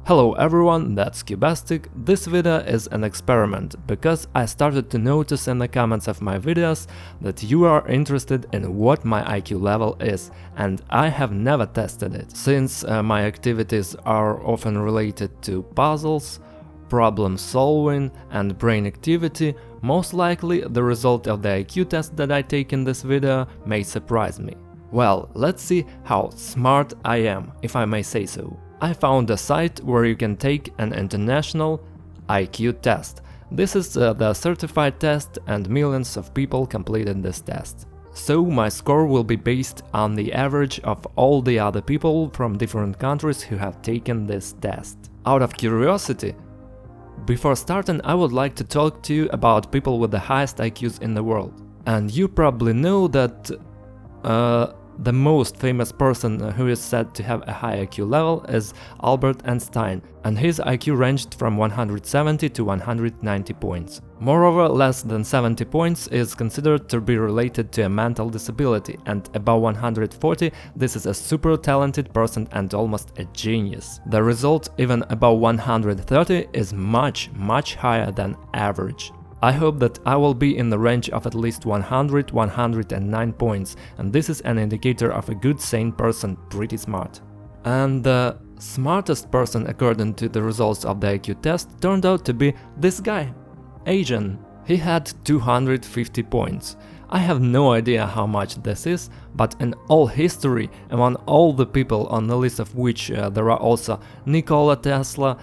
Hello everyone, that's Cubastic. This video is an experiment, because I started to notice in the comments of my videos that you are interested in what my IQ level is, and I have never tested it. Since my activities are often related to puzzles, problem solving and brain activity, most likely the result of the IQ test that I take in this video may surprise me. Well, let's see how smart I am, if I may say so. I found a site where you can take an international IQ test. This is the certified test and millions of people completed this test. So my score will be based on the average of all the other people from different countries who have taken this test. Out of curiosity, before starting I would like to talk to you about people with the highest IQs in the world. And you probably know that the most famous person who is said to have a high IQ level is Albert Einstein, and his IQ ranged from 170 to 190 points. Moreover, less than 70 points is considered to be related to a mental disability, and above 140 this is a super talented person and almost a genius. The result, even above 130, is much higher than average. I hope that I will be in the range of at least 100-109 points, and this is an indicator of a good sane person, pretty smart. And the smartest person according to the results of the IQ test turned out to be this guy, Asian. He had 250 points. I have no idea how much this is, but in all history, among all the people on the list of which there are also Nikola Tesla,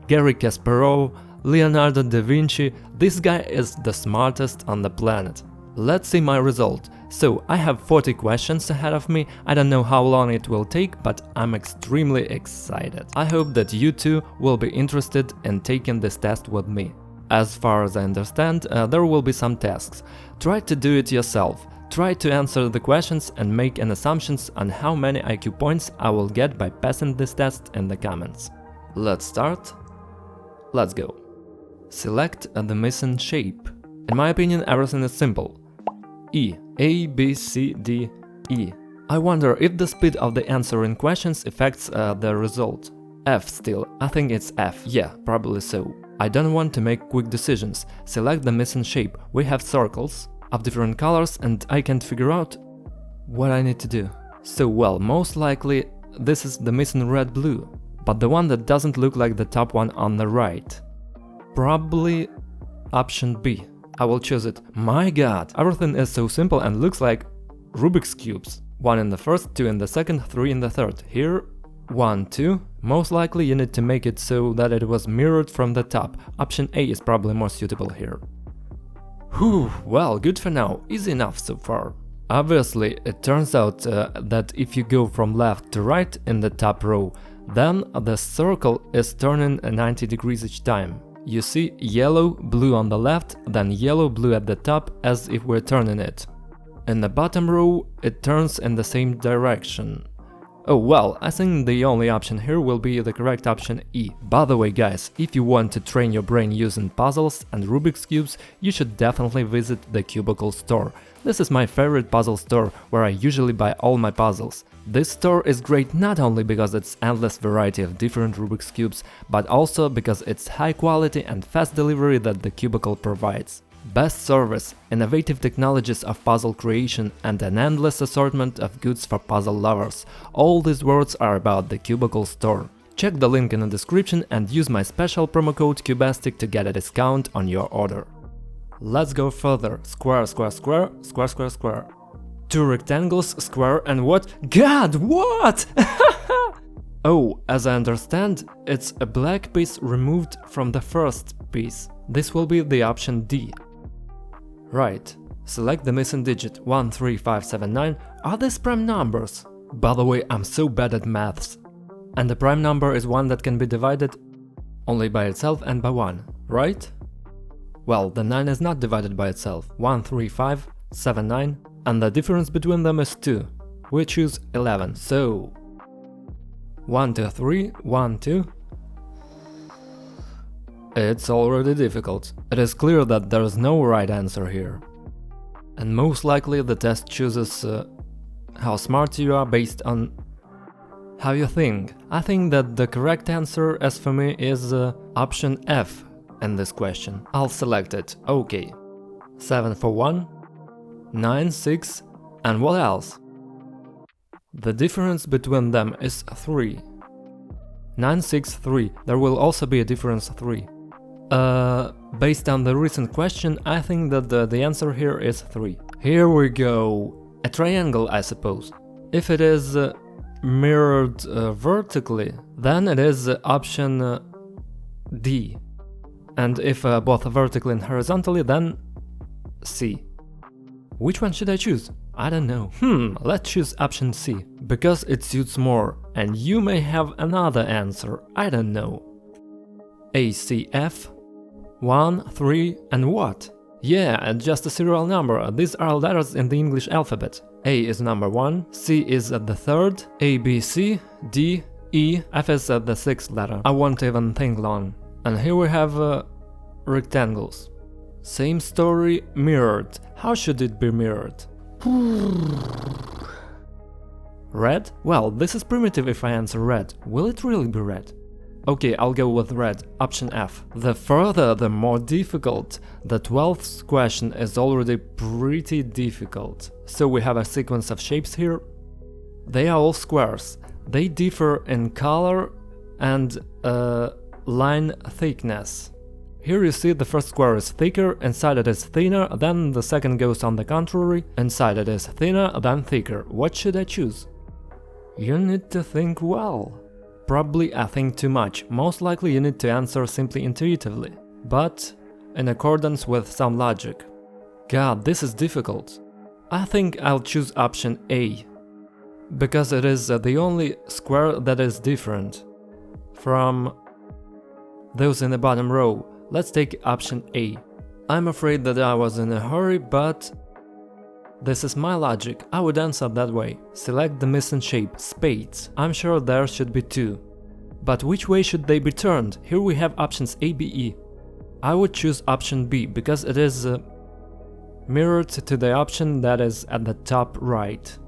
Garry Kasparov, Leonardo da Vinci, this guy is the smartest on the planet. Let's see my result. So, I have 40 questions ahead of me. I don't know how long it will take, but I'm extremely excited. I hope that you too will be interested in taking this test with me. As far as I understand, there will be some tasks. Try to do it yourself. Try to answer the questions and make an assumptions on how many IQ points I will get by passing this test in the comments. Let's start. Let's go. Select the missing shape. In my opinion, everything is simple. E. A, B, C, D, E. I wonder if the speed of the answering questions affects the result. F still. I think it's F. Yeah, probably so. I don't want to make quick decisions. Select the missing shape. We have circles of different colors and I can't figure out what I need to do. So well, most likely this is the missing red-blue, but the one that doesn't look like the top one on the right. Probably option B. I will choose it. My god, everything is so simple and looks like Rubik's cubes. 1 in the first, 2 in the second, 3 in the third. Here, 1, 2. Most likely you need to make it so that it was mirrored from the top. Option A is probably more suitable here. Whew, well, good for now. Easy enough so far. Obviously, it turns out that if you go from left to right in the top row, then the circle is turning 90 degrees each time. You see yellow, blue on the left, then yellow, blue at the top, as if we're turning it. In the bottom row, it turns in the same direction. Oh well, I think the only option here will be the correct option E. By the way guys, if you want to train your brain using puzzles and Rubik's cubes, you should definitely visit the Cubicle store. This is my favorite puzzle store, where I usually buy all my puzzles. This store is great not only because it's endless variety of different Rubik's cubes, but also because it's high quality and fast delivery that the Cubicle provides. Best service, innovative technologies of puzzle creation and an endless assortment of goods for puzzle lovers. All these words are about the Cubicle store. Check the link in the description and use my special promo code Cubastic to get a discount on your order. Let's go further. Square, square, square, square, square, square. 2 rectangles, square and what? God, what? Oh, as I understand, it's a black piece removed from the first piece. This will be the option D. Right. Select the missing digit 13579. Are these prime numbers? By the way, I'm so bad at maths. And the prime number is one that can be divided only by itself and by 1, right? Well, the 9 is not divided by itself. 13579, and the difference between them is 2. We choose 11, so 1, 2, 3, 1, 2. It's already difficult. It is clear that there is no right answer here. And most likely the test chooses how smart you are based on How you think? I think that the correct answer, as for me, is option F in this question. I'll select it. Okay. 7 for 1, 9, 6, and what else? The difference between them is 3. 9, 6, 3. There will also be a difference 3. Based on the recent question, I think that the answer here is 3. Here we go. A triangle, I suppose. If it is mirrored vertically, then it is option D. And if both vertically and horizontally, then C. Which one should I choose? I don't know. Let's choose option C, because it suits more, and you may have another answer, I don't know. A, C, F, 1, 3, and what? Yeah, just a serial number, these are letters in the English alphabet. A is number 1, C is at the 3rd, A, B, C, D, E, F is at the 6th letter. I won't even think long. And here we have rectangles. Same story, mirrored. How should it be mirrored? Red? Well, this is primitive if I answer red. Will it really be red? Okay, I'll go with red, option F. The further, the more difficult. The 12th question is already pretty difficult. So we have a sequence of shapes here. They are all squares. They differ in color and line thickness. Here you see the first square is thicker, inside it is thinner, then the second goes on the contrary, inside it is thinner, then thicker. What should I choose? You need to think well. Probably I think too much, most likely you need to answer simply intuitively, but in accordance with some logic. God, this is difficult. I think I'll choose option A, because it is the only square that is different from those in the bottom row. Let's take option A. I'm afraid that I was in a hurry, but this is my logic, I would answer that way. Select the missing shape, spades. I'm sure there should be 2. But which way should they be turned? Here we have options A, B, E. I would choose option B, because it is mirrored to the option that is at the top right.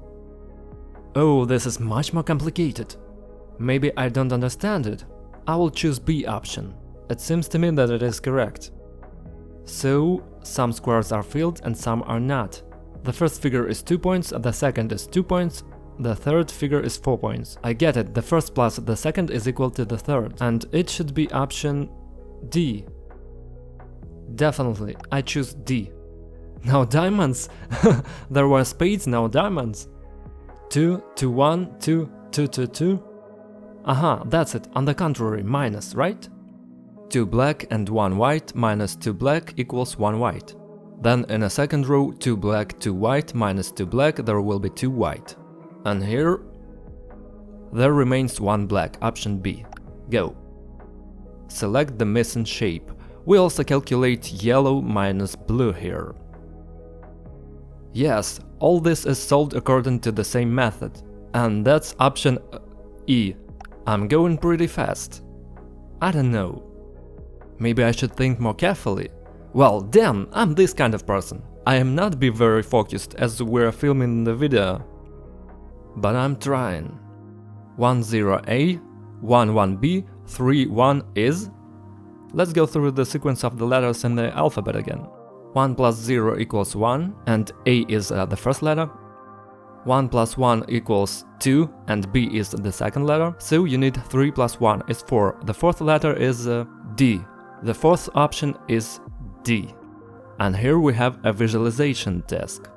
Oh, this is much more complicated. Maybe I don't understand it. I will choose B option. It seems to me that it is correct. So, some squares are filled and some are not. The first figure is 2 points, the second is 2 points, the third figure is 4 points. I get it, the first plus the second is equal to the third, and it should be option D. Definitely, I choose D. Now diamonds! There were spades, now diamonds. 2, 2, 1, 2, 2, 2, 2. Aha, that's it, on the contrary, minus, right? 2 black and 1 white minus 2 black equals 1 white. Then in a second row, 2 black, 2 white minus 2 black, there will be 2 white. And here, there remains 1 black, option B. Go. Select the missing shape. We also calculate yellow minus blue here. Yes, all this is solved according to the same method. And that's option E. I'm going pretty fast. I don't know. Maybe I should think more carefully. Well, damn, I'm this kind of person. I am not be very focused as we're filming the video. But I'm trying. 1, 0, A, 1, 1, B, 3, 1 is... Let's go through the sequence of the letters in the alphabet again. 1 plus 0 equals 1, and A is the first letter. 1 plus 1 equals 2, and B is the second letter. So you need 3 plus 1 is 4. The fourth letter is D. The fourth option is D. And here we have a visualization task.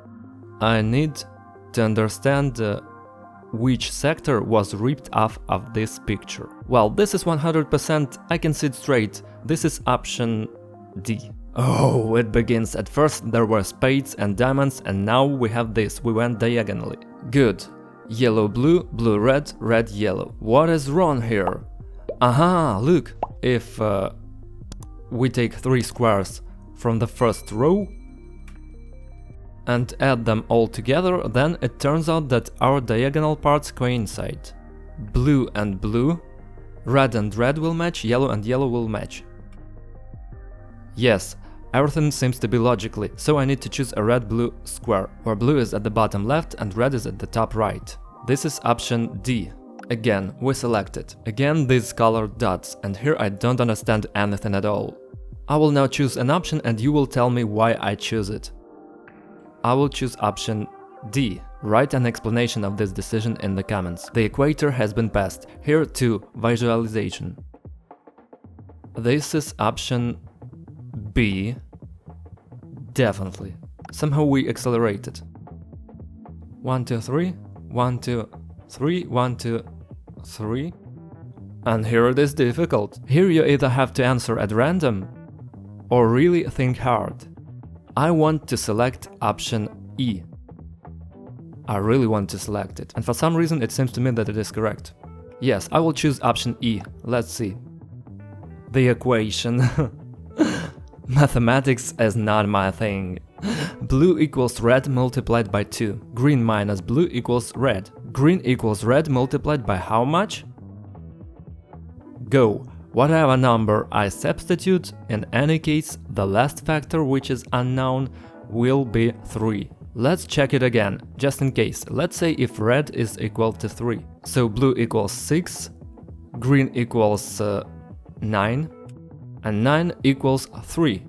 I need to understand which sector was ripped off of this picture. Well, this is 100%, I can see it straight. This is option D. Oh, it begins. At first there were spades and diamonds, and now we have this, we went diagonally. Good. Yellow, blue, blue, red, red, yellow. What is wrong here? Aha, look. If we take 3 squares from the first row and add them all together, then it turns out that our diagonal parts coincide. Blue and blue, red and red will match, yellow and yellow will match. Yes, everything seems to be logically, so I need to choose a red-blue square, where blue is at the bottom left and red is at the top right. This is option D. Again, we select it. Again, these colored dots, and here I don't understand anything at all. I will now choose an option and you will tell me why I choose it. I will choose option D. Write an explanation of this decision in the comments. The equator has been passed. Here to visualization. This is option B. Definitely. Somehow we accelerated. 1, 2, 3. 1, 2, 3. 1, 2, 3. And here it is difficult. Here you either have to answer at random or really think hard. I want to select option E. I really want to select it, and for some reason it seems to me that it is correct. Yes, I will choose option E. Let's see. The equation. Mathematics is not my thing. Blue equals red multiplied by 2. Green minus blue equals red. Green equals red multiplied by how much? Go. Whatever number I substitute, in any case, the last factor, which is unknown, will be 3. Let's check it again, just in case. Let's say if red is equal to 3. So blue equals 6, green equals 9, and 9 equals 3.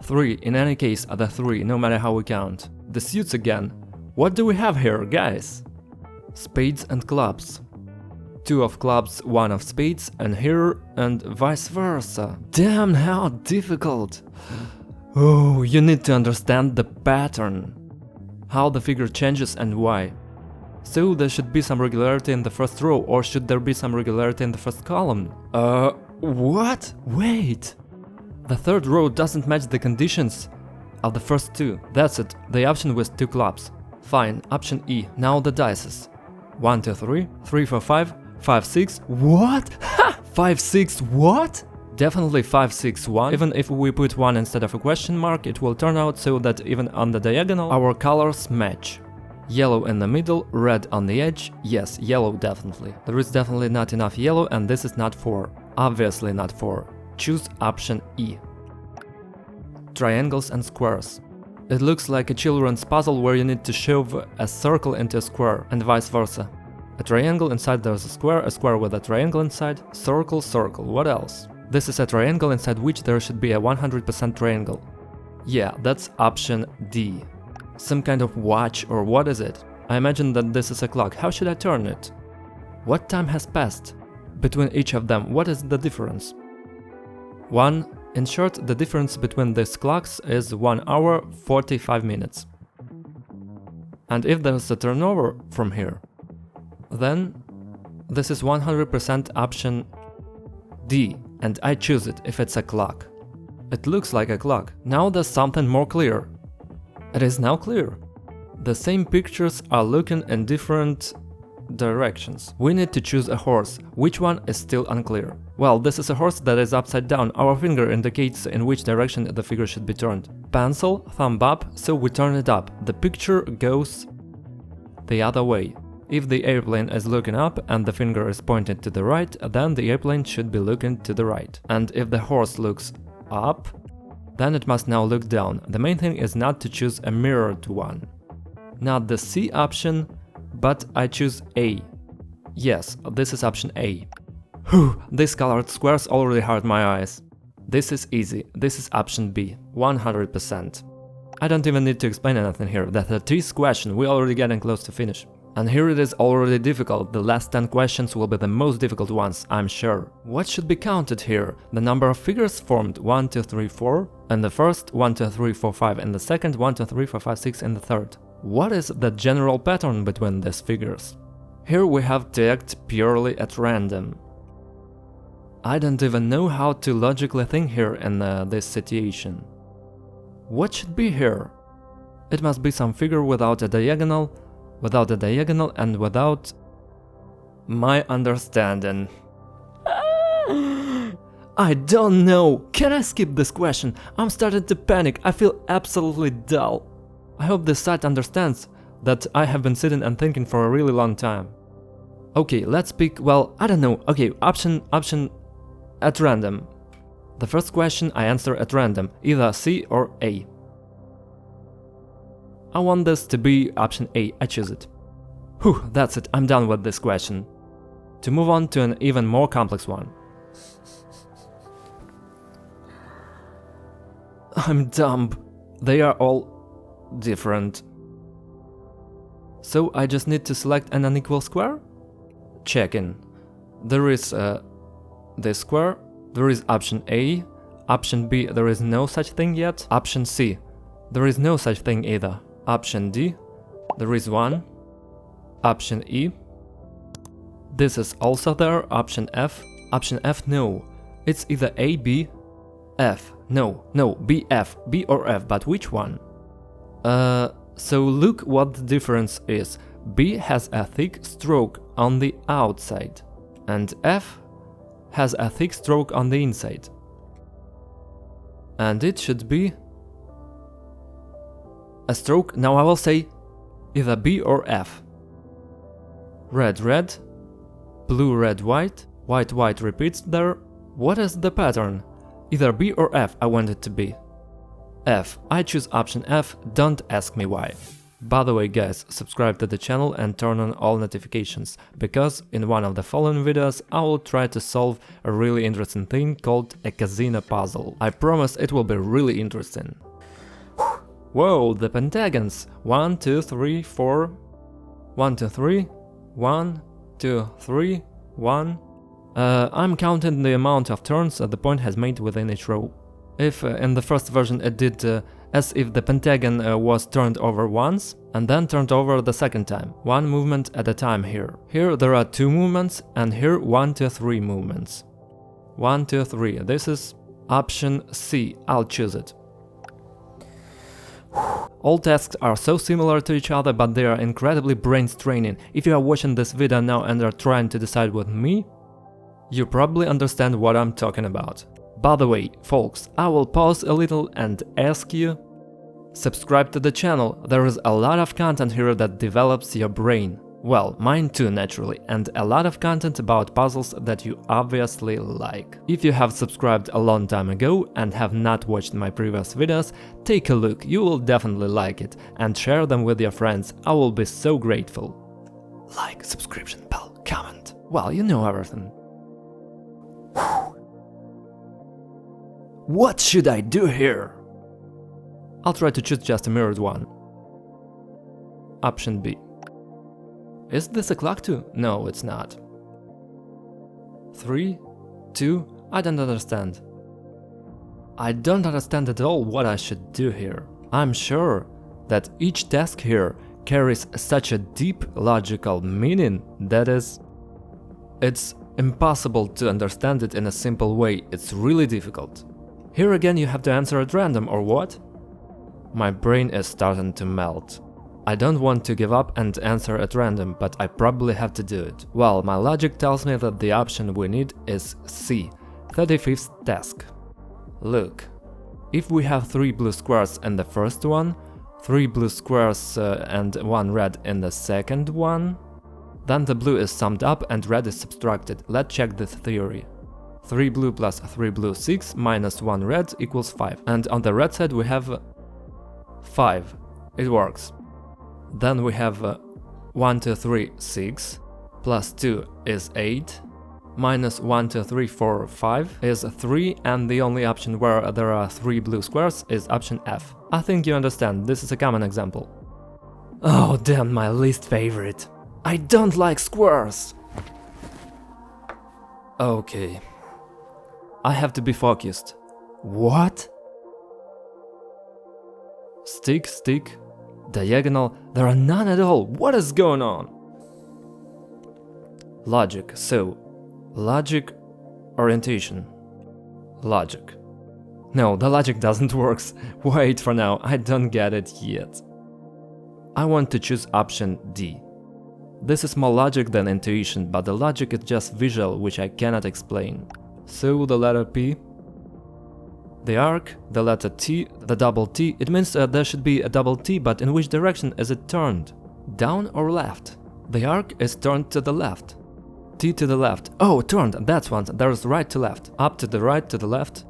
3, in any case, are the 3, no matter how we count. The suits again. What do we have here, guys? Spades and clubs. 2 of clubs, 1 of spades, and here, and vice versa. Damn, how difficult! Oh, you need to understand the pattern. How the figure changes and why. So there should be some regularity in the first row, or should there be some regularity in the first column? What? Wait! The third row doesn't match the conditions of the first two. That's it, the option with 2 clubs. Fine, option E. Now the dices. 1, 2, 3, 3, 4, 5, 5, 6. What? Ha! 5, 6, what? Definitely 5, 6, 1. Even if we put 1 instead of a question mark, it will turn out so that even on the diagonal our colors match. Yellow in the middle, red on the edge. Yes, yellow definitely. There is definitely not enough yellow, and this is not 4. Obviously not 4. Choose option E. Triangles and squares. It looks like a children's puzzle where you need to shove a circle into a square, and vice versa. A triangle inside there's a square with a triangle inside, circle, circle, what else? This is a triangle inside which there should be a 100% triangle. Yeah, that's option D. Some kind of watch, or what is it? I imagine that this is a clock. How should I turn it? What time has passed between each of them? What is the difference? 1. In short, the difference between these clocks is 1 hour 45 minutes. And if there's a turnover from here, then this is 100% option D, and I choose it if it's a clock. It looks like a clock. Now there's something more clear. It is now clear. The same pictures are looking in different directions. We need to choose a horse. Which one is still unclear? Well, this is a horse that is upside down. Our finger indicates in which direction the figure should be turned. Pencil, thumb up, so we turn it up. The picture goes the other way. If the airplane is looking up and the finger is pointed to the right, then the airplane should be looking to the right. And if the horse looks up, then it must now look down. The main thing is not to choose a mirrored one. Not the C option, but I choose A. Yes, this is option A. Whew, these colored squares already hurt my eyes. This is easy. This is option B, 100%. I don't even need to explain anything here. The 30th question, we're already getting close to finish. And here it is already difficult. The last 10 questions will be the most difficult ones, I'm sure. What should be counted here? The number of figures formed 1, 2, 3, 4 in the first, 1, 2, 3, 4, 5 in the second, 1, 2, 3, 4, 5, 6 in the third. What is the general pattern between these figures? Here we have to act purely at random. I don't even know how to logically think here in this situation. What should be here? It must be some figure without a diagonal and without my understanding. I don't know. Can I skip this question? I'm starting to panic. I feel absolutely dull. I hope this site understands that I have been sitting and thinking for a really long time. Okay, let's pick, well, I don't know. Okay, option at random. The first question I answer at random, either C or A. I want this to be option A, I choose it. Whew, that's it, I'm done with this question. To move on to an even more complex one. I'm dumb. They are all different. So I just need to select an unequal square? Check in. There is this square, there is option A, option B, there is no such thing yet, option C, there is no such thing either, option D, there is one, option E, this is also there, option F no, it's either A, B, F, no, B, F, B or F, but which one? So look what the difference is. B has a thick stroke on the outside, and F has a thick stroke on the inside. And it should be a stroke, now I will say either B or F. Red, red, blue, red, white, white, white repeats there. What is the pattern? Either B or F I want it to be. F. I choose option F, don't ask me why. By the way guys, subscribe to the channel and turn on all notifications, because in one of the following videos I will try to solve a really interesting thing called a casino puzzle. I promise it will be really interesting. Whoa, the pentagons! 1, 2, 3, 4... 1, 2, 3... 1, 2, 3, 1... I'm counting the amount of turns the point has made within each row. If in the first version it did as if the pentagon was turned over once and then turned over the second time, one movement at a time here. Here there are 2 movements and here 1, 2, 3 movements. 1, 2, 3, this is option C, I'll choose it. All tasks are so similar to each other, but they are incredibly brain straining. If you are watching this video now and are trying to decide with me, you probably understand what I'm talking about. By the way, folks, I will pause a little and ask you, subscribe to the channel, there is a lot of content here that develops your brain. Well, mine too naturally, and a lot of content about puzzles that you obviously like. If you have subscribed a long time ago and have not watched my previous videos, take a look, you will definitely like it, and share them with your friends, I will be so grateful. Like, subscription, bell, comment, well, you know everything. What should I do here? I'll try to choose just a mirrored one. Option B. Is this a clock too? No, it's not. 3, 2, I don't understand. I don't understand at all what I should do here. I'm sure that each task here carries such a deep logical meaning that it's impossible to understand it in a simple way, it's really difficult. Here again you have to answer at random, or what? My brain is starting to melt. I don't want to give up and answer at random, but I probably have to do it. Well, my logic tells me that the option we need is C, 35th task. Look, if we have 3 blue squares in the first one, 3 blue squares and 1 red in the second one, then the blue is summed up and red is subtracted. Let's check this theory. 3 blue plus 3 blue 6 minus 1 red equals 5. And on the red side we have 5. It works. Then we have 1, 2, 3, 6 plus 2 is 8 minus 1, 2, 3, 4, 5 is 3, and the only option where there are 3 blue squares is option F. I think you understand, this is a common example. Oh damn, my least favorite. I don't like squares! Okay. I have to be focused. What? Stick, stick, diagonal, there are none at all. What is going on? Logic, so, logic, orientation, logic. No, the logic doesn't work. Wait for now, I don't get it yet. I want to choose option D. This is more logic than intuition, but the logic is just visual, which I cannot explain. So the letter P, the arc, the letter T, the double T, it means there should be a double T, but in which direction is it turned? Down or left? The arc is turned to the left. T to the left. Oh, turned, that's one, there's right to left. Up to the right, to the left.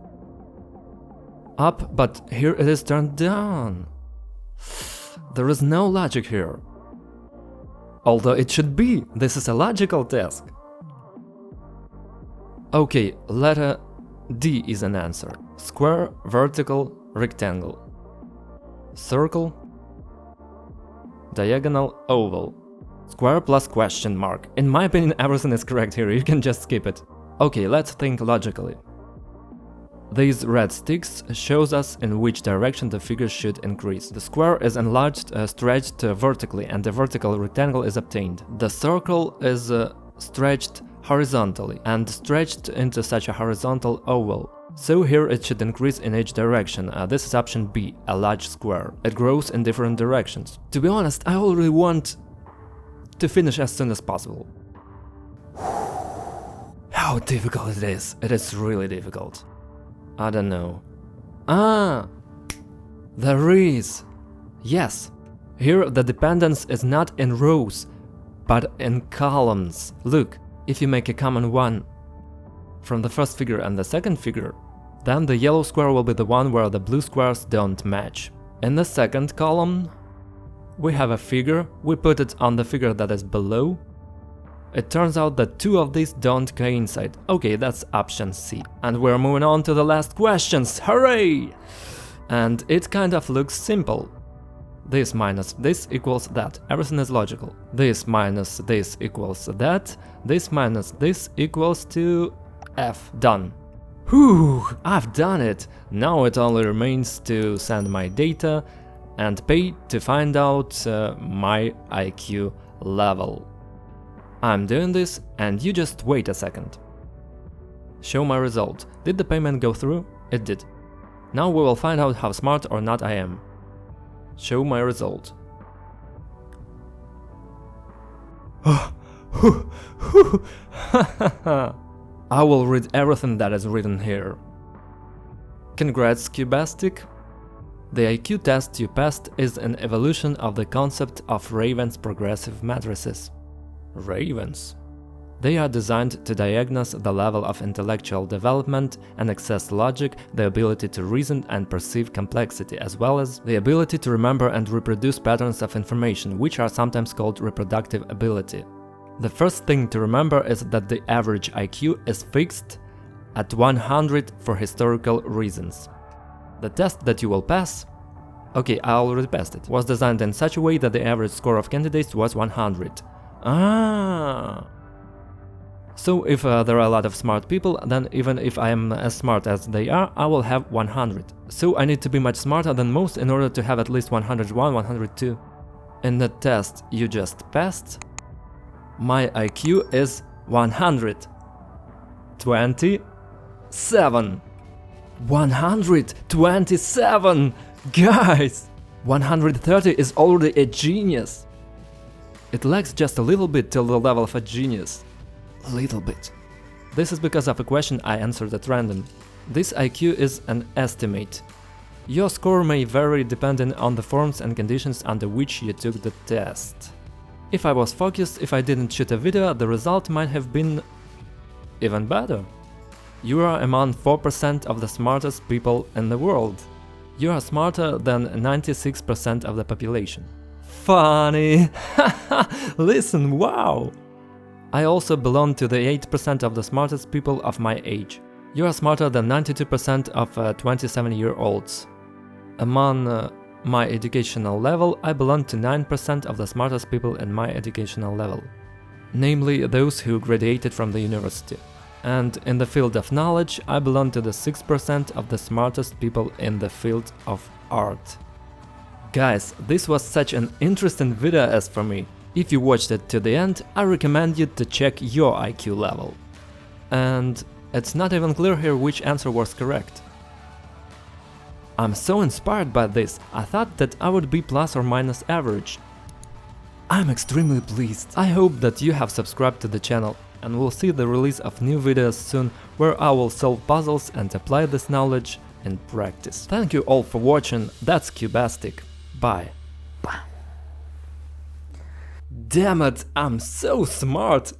Up, but here it is turned down. There is no logic here. Although it should be, this is a logical task. Okay, letter D is an answer. Square, vertical, rectangle. Circle, diagonal, oval. Square plus question mark. In my opinion, everything is correct here, you can just skip it. Okay, let's think logically. These red sticks shows us in which direction the figure should increase. The square is enlarged, stretched vertically, and the vertical rectangle is obtained. The circle is stretched horizontally and stretched into such a horizontal oval. So here it should increase in each direction. This is option B, a large square. It grows in different directions. To be honest, I already want to finish as soon as possible. How difficult it is. It is really difficult. I don't know. Ah! There is! Yes! Here the dependence is not in rows, but in columns. Look, if you make a common one from the first figure and the second figure, then the yellow square will be the one where the blue squares don't match. In the second column, we have a figure, we put it on the figure that is below. It turns out that two of these don't coincide. Okay, that's option C. And we're moving on to the last questions, hooray! And it kind of looks simple. This minus this equals that, everything is logical. This minus this equals that, this minus this equals to F, done. Whew, I've done it! Now it only remains to send my data and pay to find out my IQ level. I'm doing this and you just wait a second. Show my result. Did the payment go through? It did. Now we will find out how smart or not I am. Show my result. I will read everything that is written here. Congrats, Cubastic. The IQ test you passed is an evolution of the concept of Raven's progressive matrices. Ravens? They are designed to diagnose the level of intellectual development and access logic, the ability to reason and perceive complexity, as well as the ability to remember and reproduce patterns of information, which are sometimes called reproductive ability. The first thing to remember is that the average IQ is fixed at 100 for historical reasons. The test that you will pass, okay, I already passed it, was designed in such a way that the average score of candidates was 100. Ah! So if there are a lot of smart people, then even if I am as smart as they are, I will have 100. So I need to be much smarter than most in order to have at least 101, 102. In the test you just passed, my IQ is 127. 127! Guys! 130 is already a genius! It lacks just a little bit till the level of a genius. Little bit. This is because of a question I answered at random. This IQ is an estimate. Your score may vary depending on the forms and conditions under which you took the test. If I was focused, if I didn't shoot a video, the result might have been even better. You are among 4% of the smartest people in the world. You are smarter than 96% of the population. Funny! Listen, wow! I also belong to the 8% of the smartest people of my age. You are smarter than 92% of 27-year-olds. Among my educational level, I belong to 9% of the smartest people in my educational level. Namely, those who graduated from the university. And in the field of knowledge, I belong to the 6% of the smartest people in the field of art. Guys, this was such an interesting video as for me. If you watched it to the end, I recommend you to check your IQ level. And it's not even clear here which answer was correct. I'm so inspired by this, I thought that I would be plus or minus average. I'm extremely pleased. I hope that you have subscribed to the channel and will see the release of new videos soon where I will solve puzzles and apply this knowledge in practice. Thank you all for watching, that's Cubastic. Bye. Damn it, I'm so smart!